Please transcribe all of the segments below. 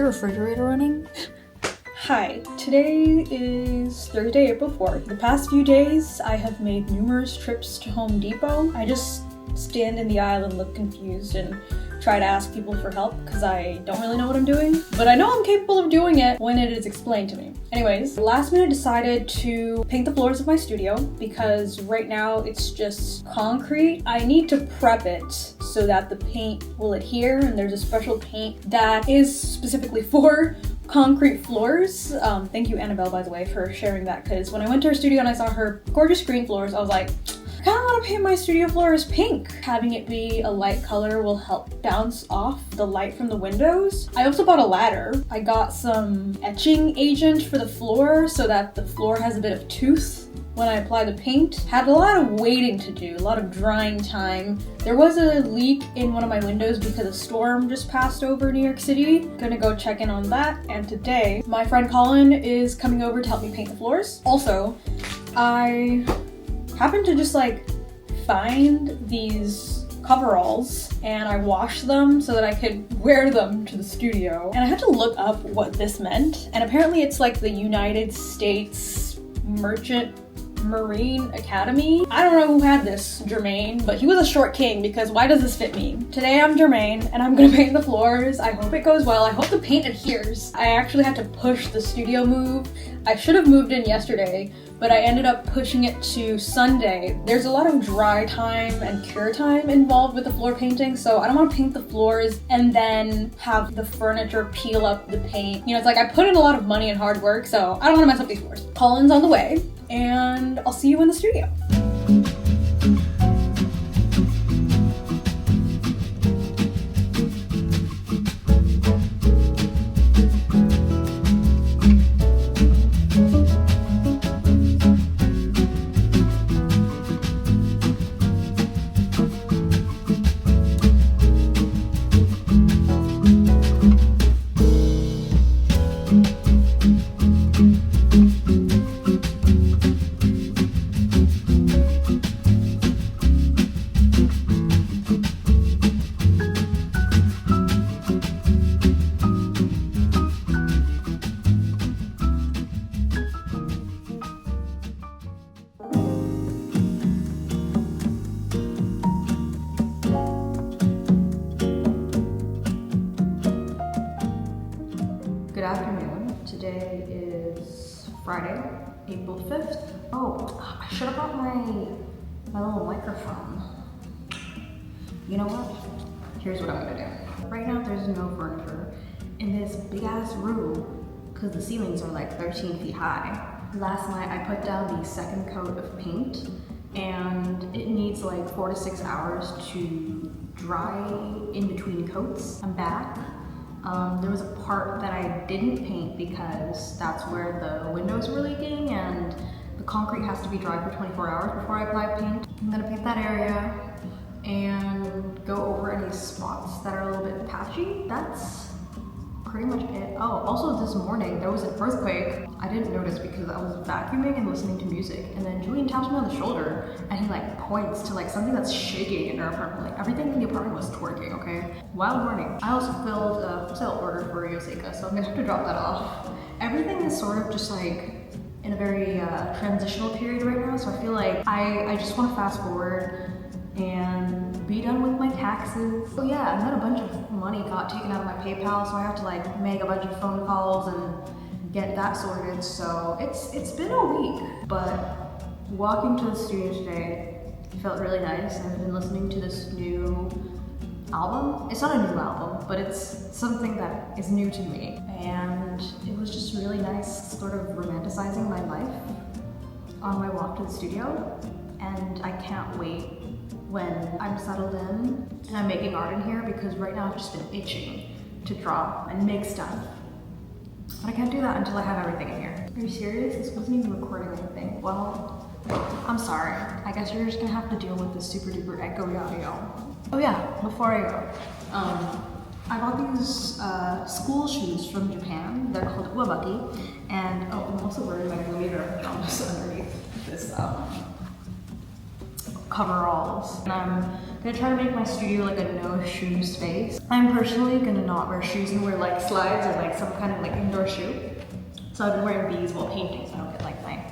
your refrigerator running? Hi, today is Thursday, April 4th. The past few days, I have made numerous trips to Home Depot. I just stand in the aisle and look confused and try to ask people for help because I don't really know what I'm doing, but I know I'm capable of doing it when it is explained to me. Anyways, last minute decided to paint the floors of my studio because right now it's just concrete. I need to prep it so that the paint will adhere, and there's a special paint that is specifically for concrete floors. Thank you, Annabelle, by the way, for sharing that, because when I went to her studio and I saw her gorgeous green floors, I was like, I kind of want to paint my studio floors pink. Having it be a light color will help bounce off the light from the windows. I also bought a ladder. I got some etching agent for the floor so that the floor has a bit of tooth when I apply the paint. Had a lot of waiting to do, a lot of drying time. There was a leak in one of my windows because a storm just passed over New York City. Gonna go check in on that. And today, my friend Colin is coming over to help me paint the floors. Also, I happened to just find these coveralls and I washed them so that I could wear them to the studio. And I had to look up what this meant. And apparently it's like the United States Merchant Marine Academy. I don't know who had this, Jermaine, but he was a short king because why does this fit me? Today I'm Jermaine and I'm gonna paint the floors. I hope it goes well. I hope the paint adheres. I actually had to push the studio move. I should have moved in yesterday, but I ended up pushing it to Sunday. There's a lot of dry time and cure time involved with the floor painting, so I don't want to paint the floors and then have the furniture peel up the paint. You know, it's like I put in a lot of money and hard work, so I don't want to mess up these floors. Colin's on the way, and I'll see you in the studio. Good afternoon. Today is Friday, April 5th. Oh, I should have brought my little microphone. You know what? Here's what I'm gonna do. Right now there's no furniture in this big ass room because the ceilings are like 13 feet high. Last night I put down the second coat of paint and it needs like 4 to 6 hours to dry in between coats. I'm back. There was a part that I didn't paint because that's where the windows were leaking and the concrete has to be dry for 24 hours before I apply paint. I'm gonna paint that area and go over any spots that are a little bit patchy. That's pretty much it. Oh, also this morning there was an earthquake. I didn't notice because I was vacuuming and listening to music, and then Julian taps me on the shoulder and he points to something that's shaking in our apartment. Everything in the apartment was twerking, okay? Wild morning. I also filled a sale order for Yoseka, so I'm gonna have to drop that off. Everything is sort of just in a very transitional period right now, so I feel like I just want to fast forward and be done with my taxes. Oh yeah, and then a bunch of money got taken out of my PayPal, so I have to make a bunch of phone calls and get that sorted. So it's been a week, but walking to the studio today felt really nice. I've been listening to this new album. It's not a new album, but it's something that is new to me, and it was just really nice sort of romanticizing my life on my walk to the studio. And I can't wait when I'm settled in and I'm making art in here, because right now I've just been itching to draw and make stuff. But I can't do that until I have everything in here. Are you serious? This wasn't even recording anything. Well, I'm sorry. I guess you're just gonna have to deal with this super duper echo audio. Oh yeah, before I go, I bought these school shoes from Japan. They're called Uwabaki. And oh, I'm also wearing my millimeter pajamas underneath this coveralls. And I'm I'm gonna try to make my studio like a no shoe space. I'm personally gonna not wear shoes and wear like slides or like some kind of like indoor shoe. So I've been wearing these while painting so I don't get like my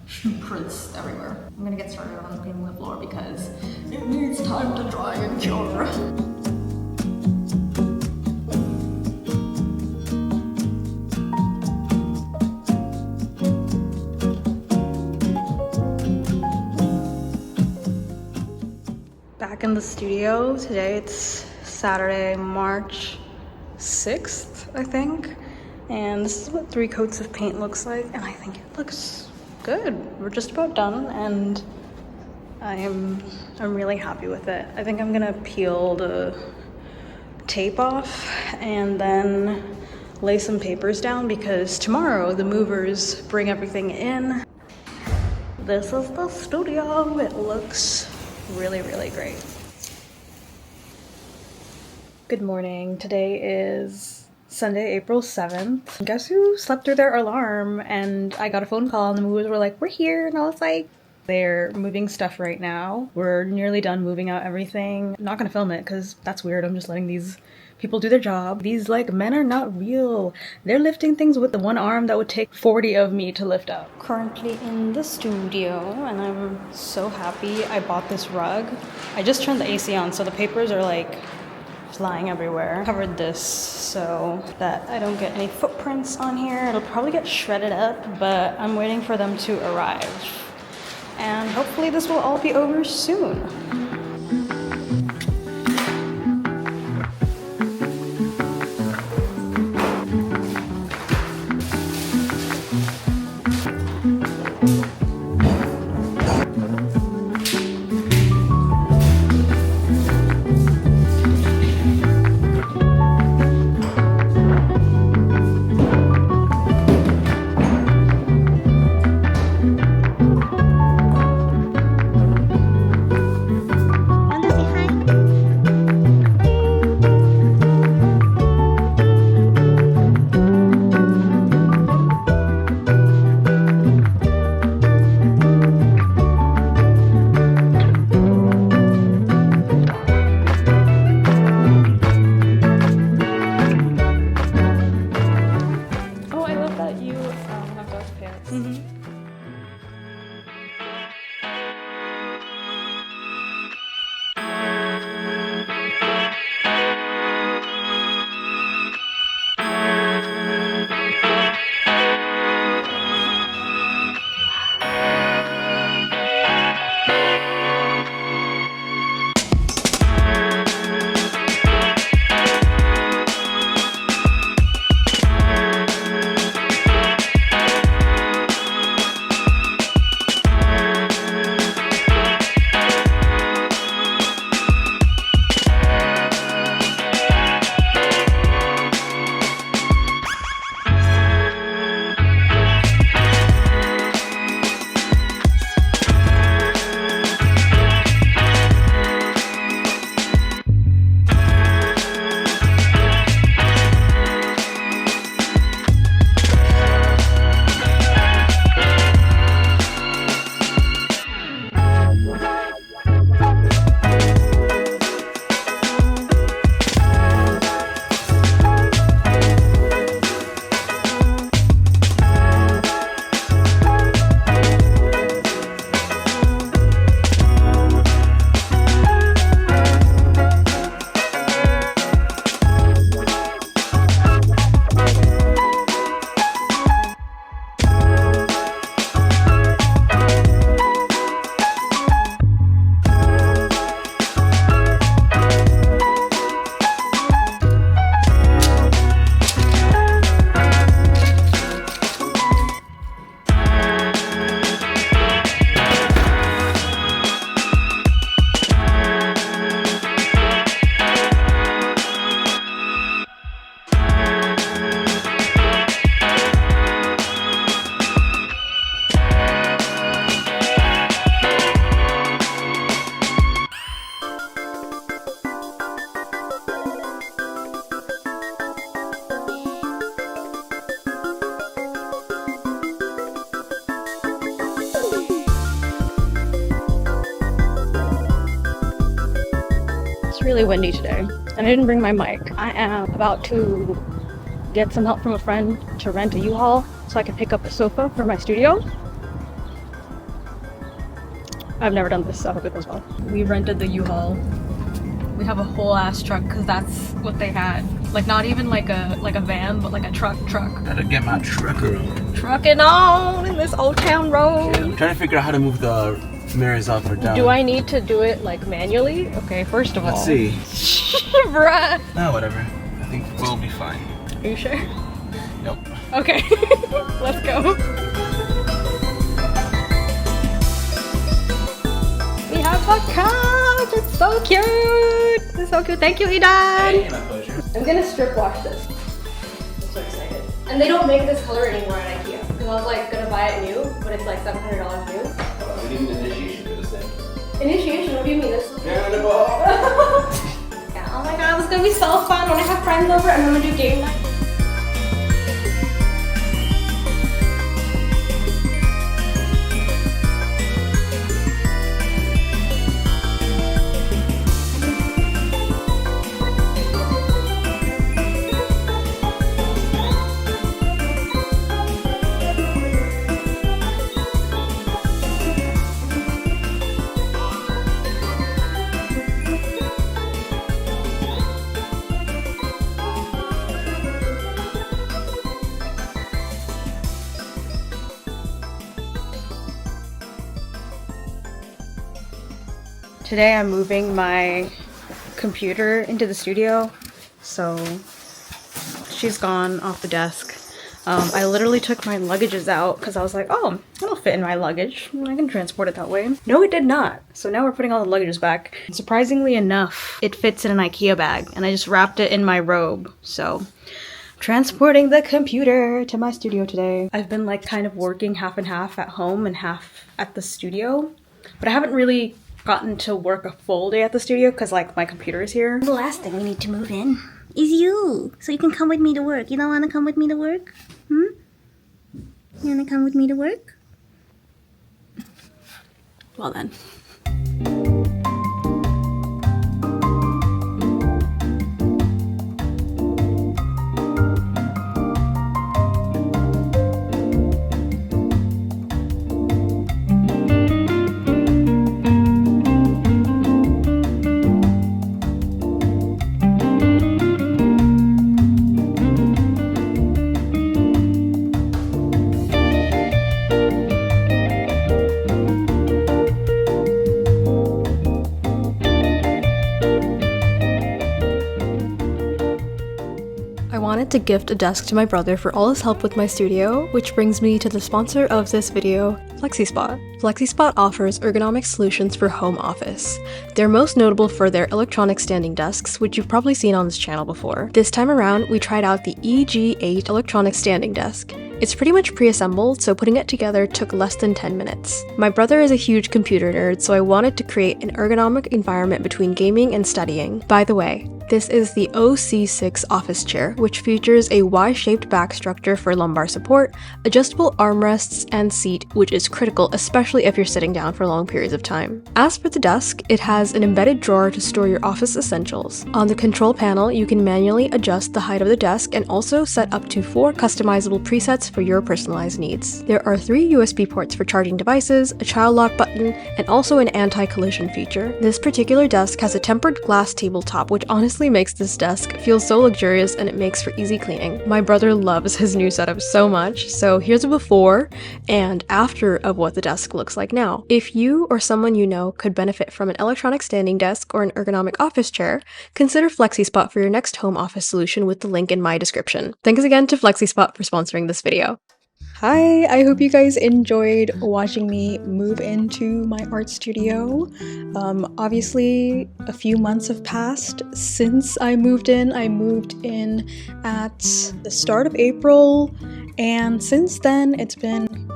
shoe prints everywhere. I'm gonna get started on cleaning the floor because it needs time to dry and cure. Back in the studio today. It's Saturday, March 6th, I think. And this is what 3 coats of paint looks like, and I think it looks good. We're just about done, and I'm really happy with it. I think I'm gonna peel the tape off and then lay some papers down because tomorrow the movers bring everything in. This is the studio. It looks really, really great. Good morning. Today is Sunday, April 7th. Guess who slept through their alarm? And I got a phone call and the movers were like, we're here. And I was like, they're moving stuff right now. We're nearly done moving out everything. I'm not gonna film it because that's weird. I'm just letting these people do their job. These like men are not real. They're lifting things with the one arm that would take 40 of me to lift up. Currently in the studio and I'm so happy I bought this rug. I just turned the AC on so the papers are like flying everywhere. Covered this so that I don't get any footprints on here. It'll probably get shredded up, but I'm waiting for them to arrive. And hopefully this will all be over soon. really windy today, and I didn't bring my mic. I am about to get some help from a friend to rent a U-Haul so I can pick up a sofa for my studio. I've never done this, so I hope it goes well. We rented the U-Haul. We have a whole ass truck because that's what they had. Like not even like a van, but like a truck. Gotta get my trucker on. Trucking on in this old town road. Yeah, I'm trying to figure out how to move the mirrors up or down. Do I need to do it like manually? Okay, first of all. Let's see. Bruh. No, whatever. I think we'll be fine. Are you sure? Nope. Okay, let's go. We have a couch. It's so cute. It's so cute. Thank you, Idan. Hey, my pleasure. I'm gonna strip wash this. I'm so excited. And they don't make this color anymore at IKEA. Because I was like gonna buy it new, but it's like $700 new. We need an initiation for this thing. Initiation? What do you mean? This is Cannonball! Yeah, oh my god, it's gonna be so fun when I have friends over and I'm gonna do game night. Today I'm moving my computer into the studio, so she's gone off the desk. I literally took my luggages out because I was like, oh, it'll fit in my luggage. I can transport it that way. No, it did not. So now we're putting all the luggages back. Surprisingly enough, it fits in an IKEA bag and I just wrapped it in my robe. So transporting the computer to my studio today. I've been like kind of working half and half at home and half at the studio, but I haven't really gotten to work a full day at the studio because like my computer is here. The last thing we need to move in is you, so you can come with me to work. You don't want to come with me to work? You want to come with me to work? Well then. I wanted to gift a desk to my brother for all his help with my studio, which brings me to the sponsor of this video, Flexispot. Flexispot offers ergonomic solutions for home office. They're most notable for their electronic standing desks, which you've probably seen on this channel before. This time around, we tried out the EG8 electronic standing desk. It's pretty much pre-assembled, so putting it together took less than 10 minutes. My brother is a huge computer nerd, so I wanted to create an ergonomic environment between gaming and studying. By the way, this is the OC6 office chair, which features a Y-shaped back structure for lumbar support, adjustable armrests, and seat, which is critical, especially if you're sitting down for long periods of time. As for the desk, it has an embedded drawer to store your office essentials. On the control panel, you can manually adjust the height of the desk and also set up to 4 customizable presets for your personalized needs. There are 3 USB ports for charging devices, a child lock button, and also an anti-collision feature. This particular desk has a tempered glass tabletop, which honestly makes this desk feel so luxurious, and it makes for easy cleaning. My brother loves his new setup so much, so here's a before and after of what the desk looks like now. If you or someone you know could benefit from an electronic standing desk or an ergonomic office chair, consider Flexispot for your next home office solution with the link in my description. Thanks again to Flexispot for sponsoring this video. Hi, I hope you guys enjoyed watching me move into my art studio. Obviously, a few months have passed since I moved in. I moved in at the start of April, and since then it's been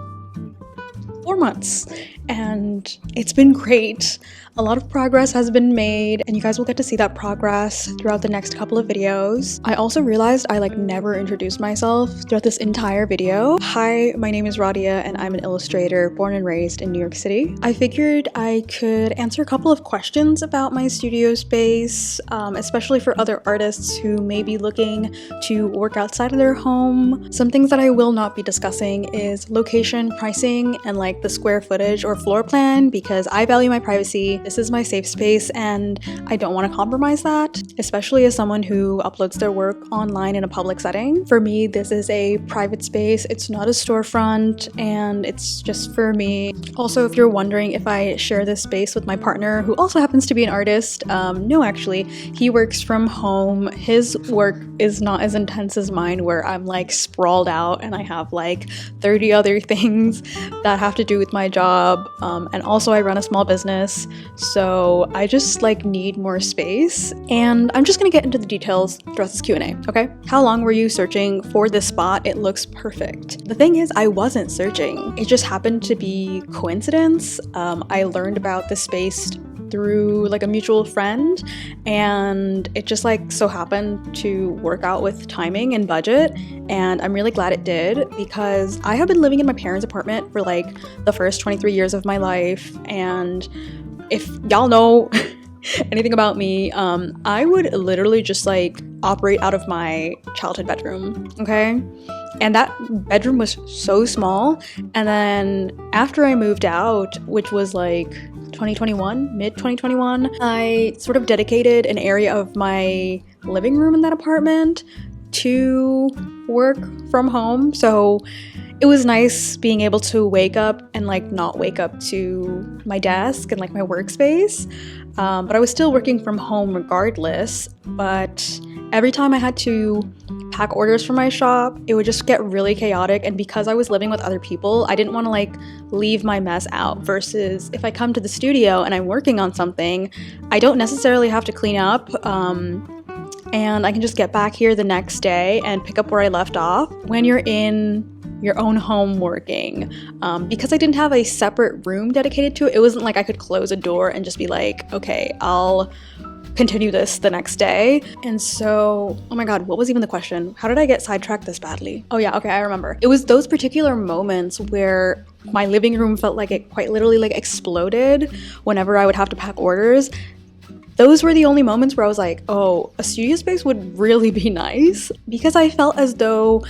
4 months. and it's been great. A lot of progress has been made, and you guys will get to see that progress throughout the next couple of videos. I also realized I never introduced myself throughout this entire video. Hi, my name is Radhia, and I'm an illustrator born and raised in New York City. I figured I could answer a couple of questions about my studio space, especially for other artists who may be looking to work outside of their home. Some things that I will not be discussing is location, pricing, and the square footage or floor plan, because I value my privacy. This is my safe space and I don't want to compromise that, especially as someone who uploads their work online in a public setting. For me, this is a private space. It's not a storefront and it's just for me. Also, if you're wondering if I share this space with my partner, who also happens to be an artist, no, actually, he works from home. His work is not as intense as mine, where I'm sprawled out and I have 30 other things that have to do with my job. And also I run a small business. So I just need more space, and I'm just gonna get into the details throughout this Q&A, okay? How long were you searching for this spot? It looks perfect. The thing is, I wasn't searching. It just happened to be coincidence. I learned about this space through a mutual friend, and it just so happened to work out with timing and budget, and I'm really glad it did, because I have been living in my parents' apartment for the first 23 years of my life. And if y'all know anything about me, I would literally just operate out of my childhood bedroom, okay? And that bedroom was so small. And then after I moved out, which was 2021, mid-2021, I sort of dedicated an area of my living room in that apartment to work from home. So it was nice being able to wake up and not wake up to my desk and my workspace. But I was still working from home regardless. But every time I had to pack orders for my shop, it would just get really chaotic. And because I was living with other people, I didn't want to leave my mess out, versus if I come to the studio and I'm working on something, I don't necessarily have to clean up. And I can just get back here the next day and pick up where I left off. When you're in your own home working, because I didn't have a separate room dedicated to it, it wasn't I could close a door and just be okay, I'll continue this the next day. And so, oh my god, what was even the question? How did I get sidetracked this badly? Oh yeah, okay, I remember. It was those particular moments where my living room felt it quite literally exploded whenever I would have to pack orders. Those were the only moments where I was oh, a studio space would really be nice, because I felt as though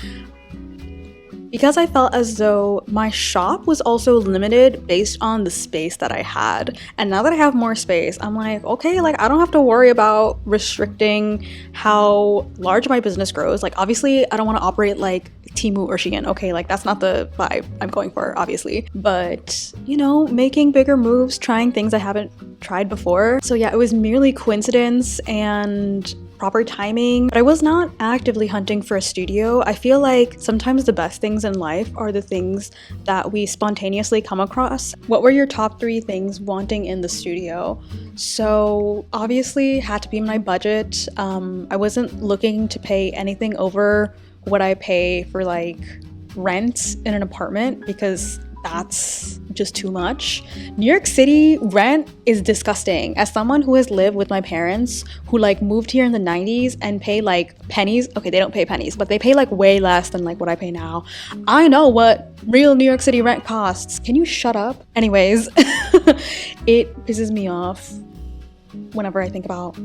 my shop was also limited based on the space that I had. And now that I have more space, I'm okay, I don't have to worry about restricting how large my business grows. Obviously, I don't want to operate Temu or Shein, okay? That's not the vibe I'm going for, obviously. But, making bigger moves, trying things I haven't tried before. So yeah, it was merely coincidence and proper timing, but I was not actively hunting for a studio. I feel sometimes the best things in life are the things that we spontaneously come across. What were your top 3 things wanting in the studio? So obviously had to be my budget. I wasn't looking to pay anything over what I pay for rent in an apartment, because that's just too much. New York City rent is disgusting. As someone who has lived with my parents who moved here in the 90s and pay pennies, okay, they don't pay pennies, but they pay way less than what I pay now. I know what real New York City rent costs. Can you shut up? Anyways, it pisses me off whenever I think about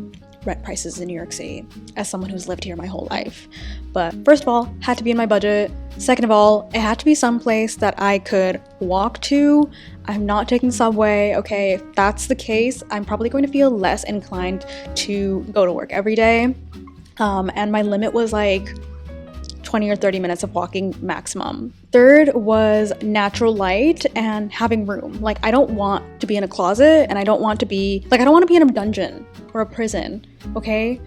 rent prices in New York City as someone who's lived here my whole life. But first of all, had to be in my budget. Second of all, it had to be someplace that I could walk to. I'm not taking subway. Okay, if that's the case, I'm probably going to feel less inclined to go to work every day. And my limit was 20 or 30 minutes of walking maximum. Third was natural light and having room. I don't want to be in a closet, and I don't want to be I don't want to be in a dungeon or a prison, okay?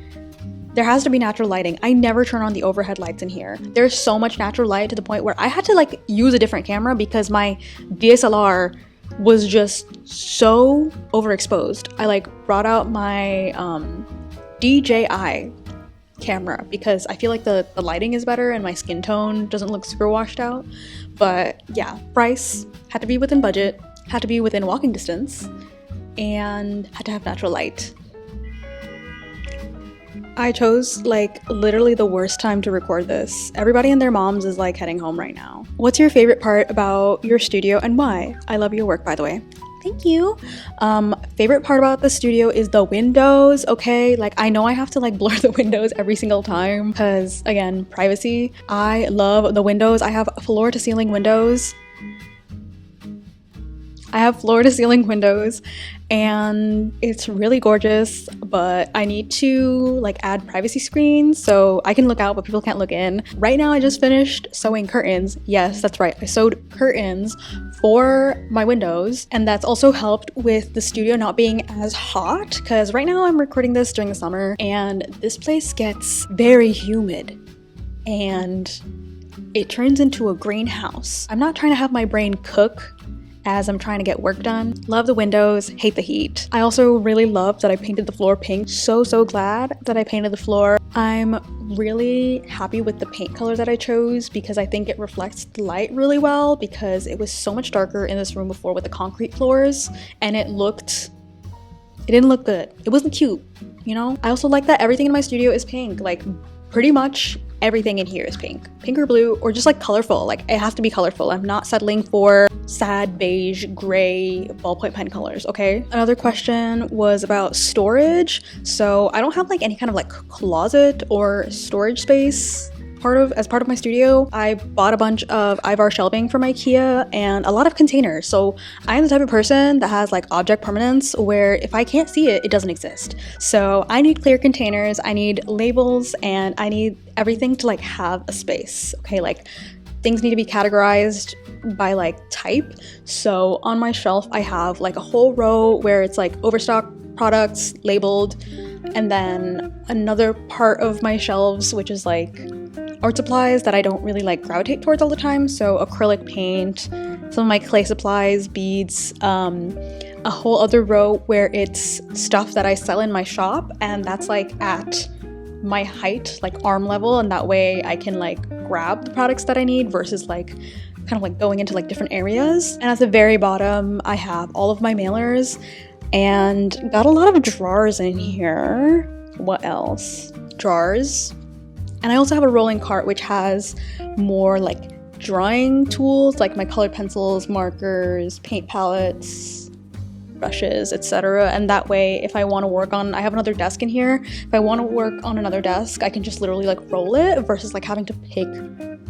There has to be natural lighting. I never turn on the overhead lights in here. There's so much natural light to the point where I had to use a different camera because my DSLR was just so overexposed. I brought out my DJI camera because I feel the lighting is better and my skin tone doesn't look super washed out. But yeah, price had to be within budget, had to be within walking distance, and had to have natural light. I chose like literally the worst time to record this. Everybody and their moms is like heading home right now. What's your favorite part about your studio and why? I love your work, by the way. Thank you. Favorite part about the studio is the windows, okay? Like I know I have to like blur the windows every single time because again, privacy. I love the windows. I have floor to ceiling windows. And it's really gorgeous, but I need to like add privacy screens so I can look out but people can't look in. Right now I just finished sewing curtains. Yes, that's right. I sewed curtains for my windows, and that's also helped with the studio not being as hot because right now I'm recording this during the summer and this place gets very humid and it turns into a greenhouse. I'm not trying to have my brain cook as I'm trying to get work done. Love the windows, hate the heat. I also really love that I painted the floor pink. So glad that I painted the floor. I'm really happy with the paint color that I chose because I think it reflects the light really well because it was so much darker in this room before with the concrete floors and it didn't look good. It wasn't cute, you know? I also like that everything in my studio is pink. Like pretty much everything in here is pink or blue, or just like colorful. Like it has to be colorful. I'm not settling for sad beige gray ballpoint pen colors. Okay, another question was about storage. So I don't have like any kind of like closet or storage space as part of my studio. I bought a bunch of Ivar shelving from IKEA and a lot of containers. So I'm the type of person that has like object permanence where if I can't see it, it doesn't exist. So I need clear containers, I need labels, and I need everything to like have a space. Okay, like things need to be categorized by like type. So on my shelf, I have like a whole row where it's like overstock products labeled, and then another part of my shelves, which is like art supplies that I don't really like gravitate towards all the time. So acrylic paint, some of my clay supplies, beads, a whole other row where it's stuff that I sell in my shop, and that's like at my height, like arm level, and that way I can like grab the products that I need versus like kind of like going into like different areas. And at the very bottom, I have all of my mailers and got a lot of drawers in here. What else? Drawers. And I also have a rolling cart which has more like drawing tools, like my colored pencils, markers, paint palettes, brushes, etc. And that way, if I want to work on, I have another desk in here. If I want to work on another desk, I can just literally like roll it versus like having to pick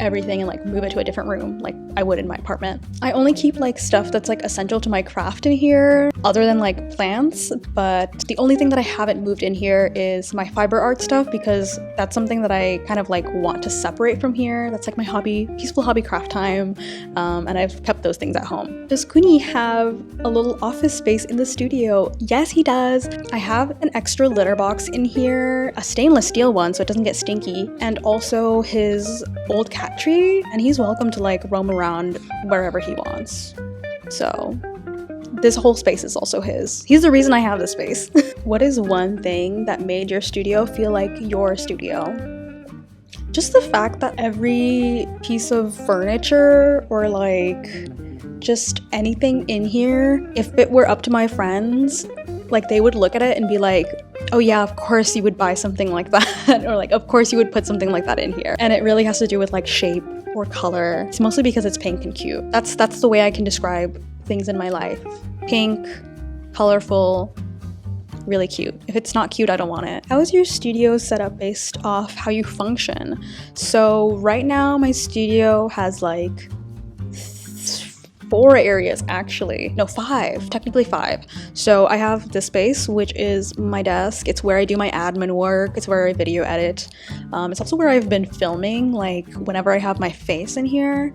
everything and like move it to a different room like I would in my apartment. I only keep like stuff that's like essential to my craft in here other than like plants, but the only thing that I haven't moved in here is my fiber art stuff because that's something that I kind of like want to separate from here. That's like my hobby, peaceful hobby craft time, and I've kept those things at home. Does Kuni have a little office space in the studio? Yes, he does. I have an extra litter box in here, a stainless steel one so it doesn't get stinky, and also his old cat tree, and he's welcome to like roam around wherever he wants. So this whole space is also his. He's the reason I have this space. What is one thing that made your studio feel like your studio? Just the fact that every piece of furniture or like just anything in here, if it were up to my friends, like they would look at it and be like, oh yeah, of course you would buy something like that, or like of course you would put something like that in here. And it really has to do with like shape or color. It's mostly because it's pink and cute. That's the way I can describe things in my life. Pink, colorful, really cute. If it's not cute, I don't want it. How is your studio set up based off how you function? So right now my studio has like 4 areas actually. No, 5, technically 5. So I have this space, which is my desk. It's where I do my admin work. It's where I video edit. It's also where I've been filming, like whenever I have my face in here.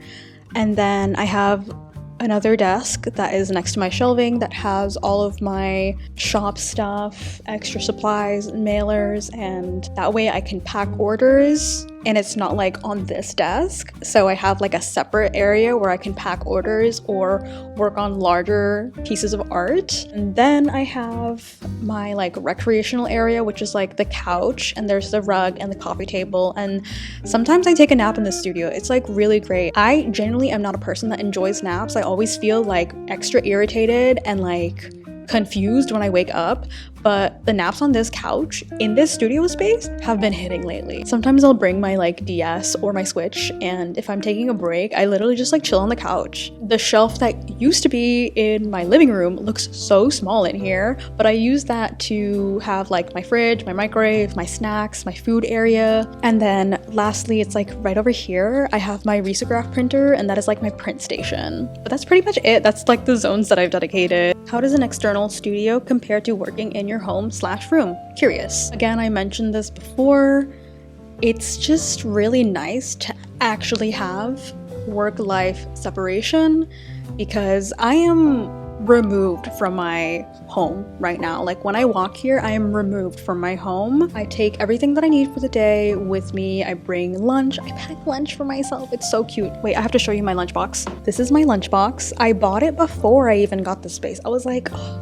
And then I have another desk that is next to my shelving that has all of my shop stuff, extra supplies, mailers, and that way I can pack orders and it's not like on this desk. So I have like a separate area where I can pack orders or work on larger pieces of art. And then I have my like recreational area, which is like the couch, and there's the rug and the coffee table. And sometimes I take a nap in the studio. It's like really great. I genuinely am not a person that enjoys naps. I always feel like extra irritated and like confused when I wake up, but the naps on this couch in this studio space have been hitting lately. Sometimes I'll bring my like DS or my Switch, and if I'm taking a break, I literally just like chill on the couch. The shelf that used to be in my living room looks so small in here, but I use that to have like my fridge, my microwave, my snacks, my food area. And then lastly, it's like right over here, I have my risograph printer, and that is like my print station. But that's pretty much it. That's like the zones that I've dedicated. How does an external studio compare to working in your home/room? Curious. Again, I mentioned this before. It's just really nice to actually have work-life separation because I am removed from my home right now. Like when I walk here, I am removed from my home. I take everything that I need for the day with me. I bring lunch. I pack lunch for myself. It's so cute. Wait, I have to show you my lunchbox. This is my lunchbox. I bought it before I even got the space. I was like, oh,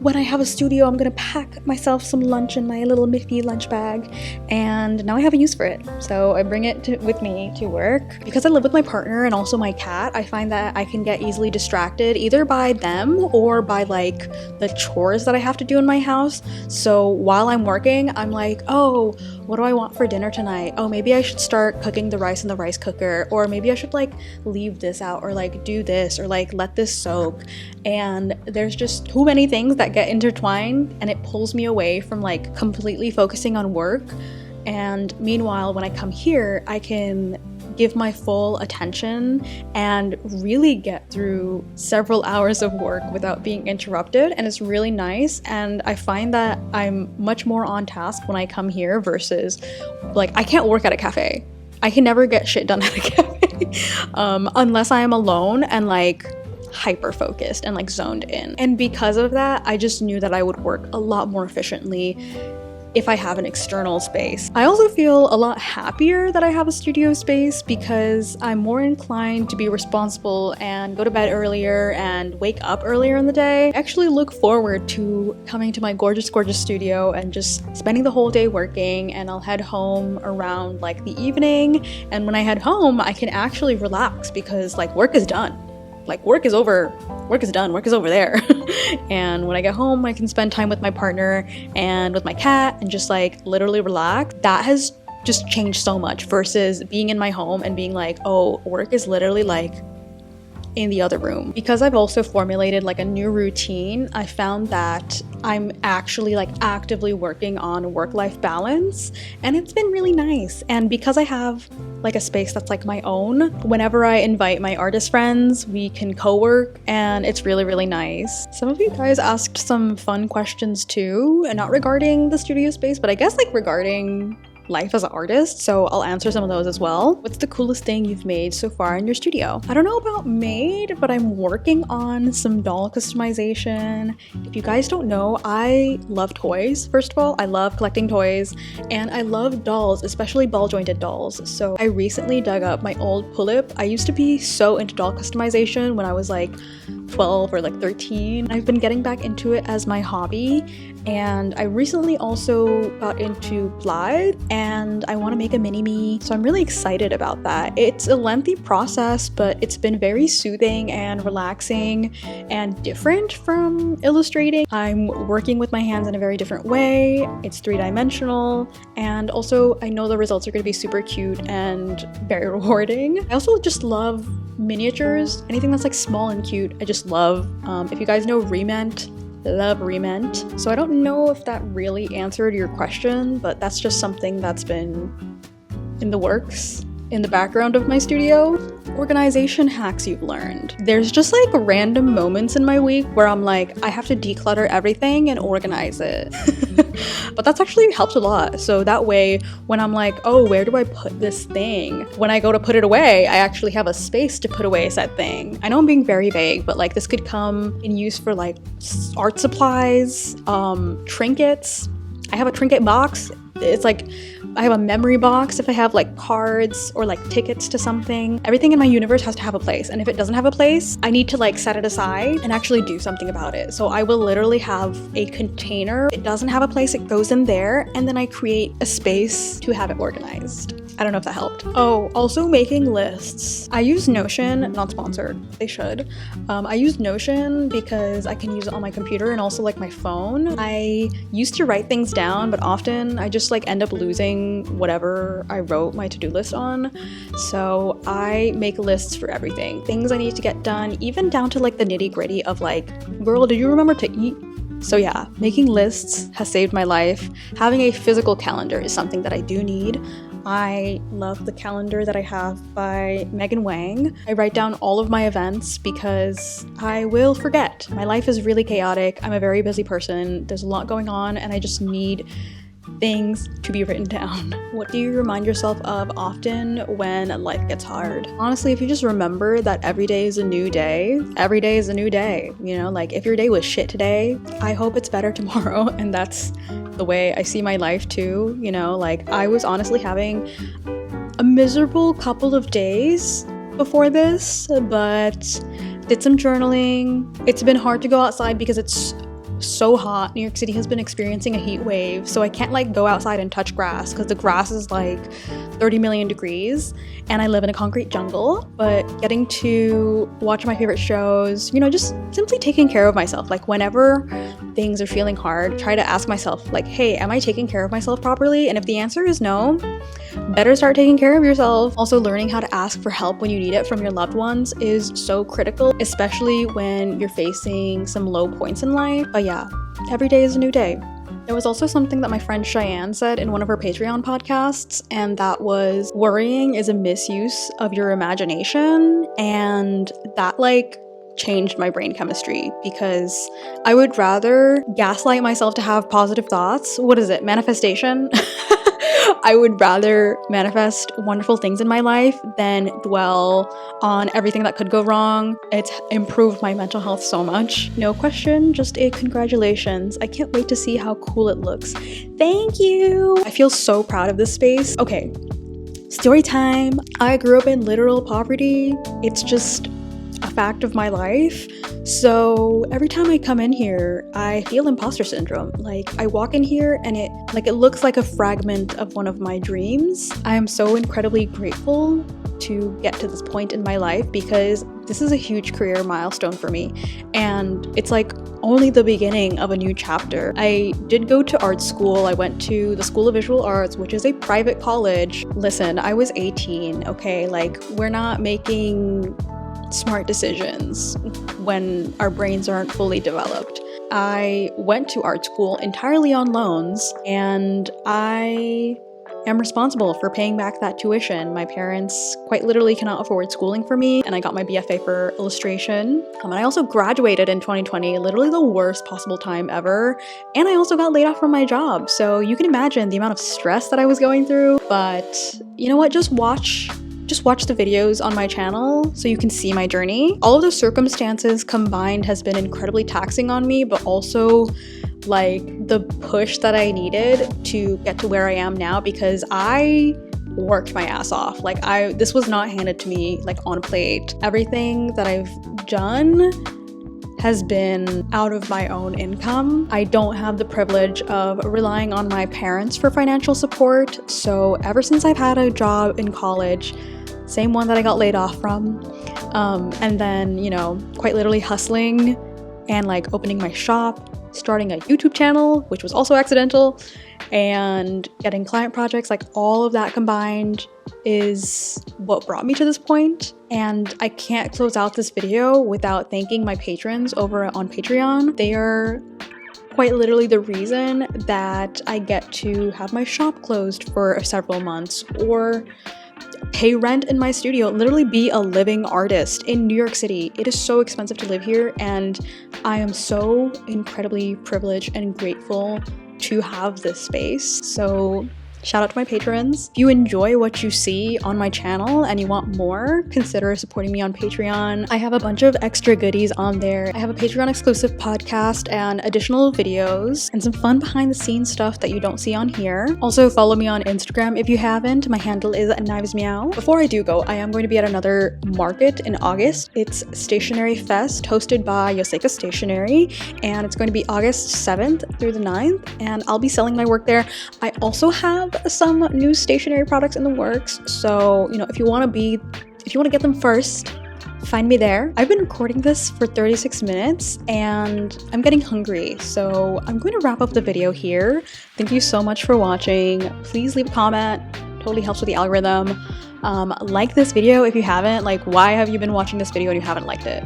when I have a studio, I'm gonna pack myself some lunch in my little Miffy lunch bag, and now I have a use for it. So I bring it with me to work. Because I live with my partner and also my cat, I find that I can get easily distracted either by them or by like the chores that I have to do in my house. So while I'm working, I'm like, oh, what do I want for dinner tonight? Oh, maybe I should start cooking the rice in the rice cooker, or maybe I should like leave this out, or like do this, or like let this soak. And there's just too many things that get intertwined, and it pulls me away from like completely focusing on work. And meanwhile, when I come here, I can give my full attention and really get through several hours of work without being interrupted, and it's really nice. And I find that I'm much more on task when I come here versus like I can't work at a cafe. I can never get shit done at a cafe unless I am alone and like hyper focused and like zoned in. And because of that, I just knew that I would work a lot more efficiently if I have an external space. I also feel a lot happier that I have a studio space because I'm more inclined to be responsible and go to bed earlier and wake up earlier in the day. I actually look forward to coming to my gorgeous, gorgeous studio and just spending the whole day working, and I'll head home around like the evening. And when I head home, I can actually relax because like work is done. Like work is over, work is done, work is over there. And when I get home, I can spend time with my partner and with my cat and just like literally relax. That has just changed so much versus being in my home and being like, oh, work is literally like in the other room. Because I've also formulated like a new routine, I found that I'm actually like actively working on work-life balance, and it's been really nice. And because I have like a space that's like my own, whenever I invite my artist friends, we can co-work, and it's really, really nice. Some of you guys asked some fun questions too, and not regarding the studio space, but I guess like regarding life as an artist, so I'll answer some of those as well. What's the coolest thing you've made so far in your studio? I don't know about made, but I'm working on some doll customization. If you guys don't know, I love toys. First of all, I love collecting toys, and I love dolls, especially ball-jointed dolls. So I recently dug up my old pull-up. I used to be so into doll customization when I was like 12 or like 13. I've been getting back into it as my hobby, and I recently also got into Glide, and I want to make a mini-me, so I'm really excited about that. It's a lengthy process, but it's been very soothing and relaxing and different from illustrating. I'm working with my hands in a very different way. It's three-dimensional, and also I know the results are going to be super cute and very rewarding. I also just love miniatures. Anything that's like small and cute, I just love. If you guys know Rement, love Rement. So I don't know if that really answered your question, but that's just something that's been in the works in the background of my studio. Organization hacks you've learned. There's just like random moments in my week where I'm like, I have to declutter everything and organize it. But that's actually helped a lot. So that way, when I'm like, oh, where do I put this thing? When I go to put it away, I actually have a space to put away said thing. I know I'm being very vague, but like this could come in use for like art supplies, trinkets, I have a trinket box. It's like I have a memory box if I have like cards or like tickets to something. Everything in my universe has to have a place, and if it doesn't have a place, I need to like set it aside and actually do something about it. So I will literally have a container. It doesn't have a place, it goes in there, and then I create a space to have it organized. I don't know if that helped. Oh, also making lists. I use Notion, not sponsored, they should. I use Notion because I can use it on my computer and also like my phone. I used to write things down, but often I just like end up losing whatever I wrote my to-do list on. So I make lists for everything. Things I need to get done, even down to like the nitty-gritty of like, girl, did you remember to eat? So yeah, making lists has saved my life. Having a physical calendar is something that I do need. I love the calendar that I have by Megan Wang. I write down all of my events because I will forget. My life is really chaotic. I'm a very busy person. There's a lot going on and I just need things to be written down. What do you remind yourself of often when life gets hard? Honestly, if you just remember that every day is a new day, every day is a new day. You know, like if your day was shit today, I hope it's better tomorrow. And that's the way I see my life too. You know, like I was honestly having a miserable couple of days before this, but did some journaling. It's been hard to go outside because it's so hot. New York City has been experiencing a heat wave, so I can't like go outside and touch grass because the grass is like 30 million degrees and I live in a concrete jungle. But getting to watch my favorite shows, you know, just simply taking care of myself. Like whenever things are feeling hard, try to ask myself like, hey, am I taking care of myself properly? And if the answer is no, better start taking care of yourself. Also, learning how to ask for help when you need it from your loved ones is so critical, especially when you're facing some low points in life. But yeah, every day is a new day. There was also something that my friend Cheyenne said in one of her Patreon podcasts, and that was worrying is a misuse of your imagination. And that like changed my brain chemistry because I would rather gaslight myself to have positive thoughts. What is it? Manifestation? I would rather manifest wonderful things in my life than dwell on everything that could go wrong. It's improved my mental health so much. No question, just a congratulations. I can't wait to see how cool it looks. Thank you. I feel so proud of this space. Okay, story time. I grew up in literal poverty. It's just a fact of my life. So every time I come in here, I feel imposter syndrome. Like I walk in here and it looks like a fragment of one of my dreams. I am so incredibly grateful to get to this point in my life because this is a huge career milestone for me. And it's like only the beginning of a new chapter. I did go to art school. I went to the School of Visual Arts, which is a private college. Listen, I was 18, okay? Like we're not making smart decisions when our brains aren't fully developed. I went to art school entirely on loans, and I am responsible for paying back that tuition. My parents quite literally cannot afford schooling for me, and I got my BFA for illustration. And I also graduated in 2020, literally the worst possible time ever, and I also got laid off from my job. So you can imagine the amount of stress that I was going through. But you know what? Just watch the videos on my channel so you can see my journey. All of the circumstances combined has been incredibly taxing on me, but also like the push that I needed to get to where I am now because I worked my ass off. Like this was not handed to me like on a plate. Everything that I've done has been out of my own income. I don't have the privilege of relying on my parents for financial support. So ever since I've had a job in college, same one that I got laid off from, and then, you know, quite literally hustling and like opening my shop, starting a YouTube channel, which was also accidental, and getting client projects, like all of that combined is what brought me to this point. And I can't close out this video without thanking my patrons over on Patreon. They are quite literally the reason that I get to have my shop closed for several months, or pay rent in my studio, literally be a living artist in New York City. It is so expensive to live here, and I am so incredibly privileged and grateful to have this space. So Shout out to my patrons. If you enjoy what you see on my channel and you want more, consider supporting me on Patreon. I have a bunch of extra goodies on there. I have a Patreon exclusive podcast and additional videos and some fun behind the scenes stuff that you don't see on here. Also follow me on Instagram if you haven't. My handle is knivesmeow. Before I do go, I am going to be at another market in August. It's Stationery Fest, hosted by Yoseka Stationery, and it's going to be August 7th through the 9th, and I'll be selling my work there. I also have some new stationery products in the works, so you know, if you want to get them first, find me there. I've been recording this for 36 minutes and I'm getting hungry, so I'm going to wrap up the video here. Thank you so much for watching. Please leave a comment. Totally helps with the algorithm. Like this video if you haven't. Like, why have you been watching this video and you haven't liked it?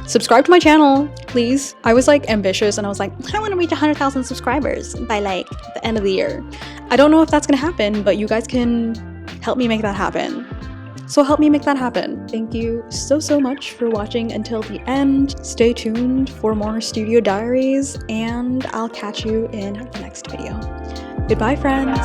Subscribe to my channel, please. I was like ambitious and I was like, I want to reach 100,000 subscribers by like the end of the year. I don't know if that's gonna happen, but you guys can help me make that happen. So help me make that happen. Thank you so much for watching until the end. Stay tuned for more studio diaries and I'll catch you in the next video. Goodbye, friends.